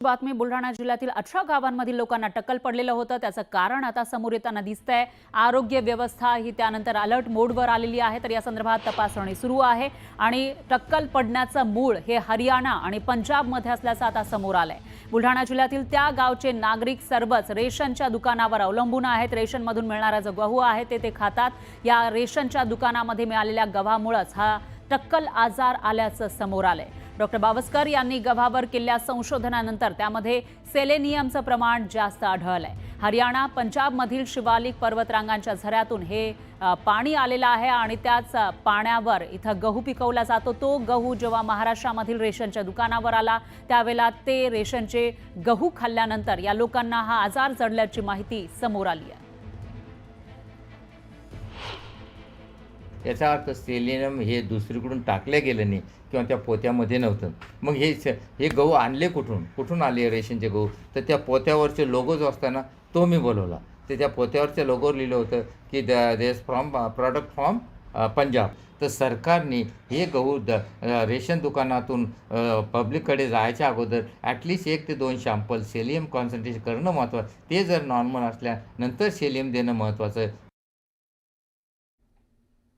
बातमी बुलढाणा जिल्ह्यातील 18 गावांमधील लोकांना टक्कल पडलेलं होतं। त्याचं कारण आता समोर येताना दिसतंय। आरोग्य व्यवस्था ही त्यानंतर अलर्ट मोडवर आलेली आहे, तर या संदर्भात तपासणी सुरू आहे आणि टक्कल पडण्याचं मूळ हे हरियाणा आणि पंजाबमध्ये असल्याचं आता समोर आलंय। बुलढाणा जिल्ह्यातील त्या गावचे नागरिक सर्वच रेशनच्या दुकानावर अवलंबून आहेत। रेशनमधून मिळणारा जो गहू आहे ते खातात। या रेशनच्या दुकानामध्ये मिळालेल्या गव्हामुळेच हा टक्कल आजार आल्याचं समोर आलंय। डॉक्टर बावस्कर यांनी गव्हावर केलेल्या संशोधनानंतर त्यामध्ये सेलेनियमचं प्रमाण जास्त आढळलंय। हरियाणा पंजाबमधील शिवालिक पर्वतरांगांच्या झऱ्यातून हे पाणी आलेलं आहे आणि त्याच पाण्यावर इथं गहू पिकवला जातो। तो गहू जेव्हा महाराष्ट्रामधील रेशनच्या दुकानावर आला त्यावेळेला ते रेशनचे गहू खाल्ल्यानंतर या लोकांना हा आजार जडल्याची माहिती समोर आली आहे। याचा अर्थ सेलेनियम हे दुसरीकडून टाकले गेलं नाही किंवा त्या पोत्यामध्ये नव्हतं। मग हे गहू आणले कुठून आले रेशनचे गहू? तर त्या पोत्यावरचे लोगो जो असतो ना तो मी बोलवला। तर त्या पोत्यावरच्या लोगोवर लिहिलं होतं की देस फ्रॉम प्रॉडक्ट फ्रॉम पंजाब। तर सरकारने हे गहू रेशन दुकानातून पब्लिककडे जायच्या अगोदर ॲटलिस्ट 1 ते 2 सॅम्पल सेलियम कॉन्सन्ट्रेशन करणं महत्त्वाचं। ते जर नॉर्मल असल्यानंतर सेलियम देणं महत्त्वाचं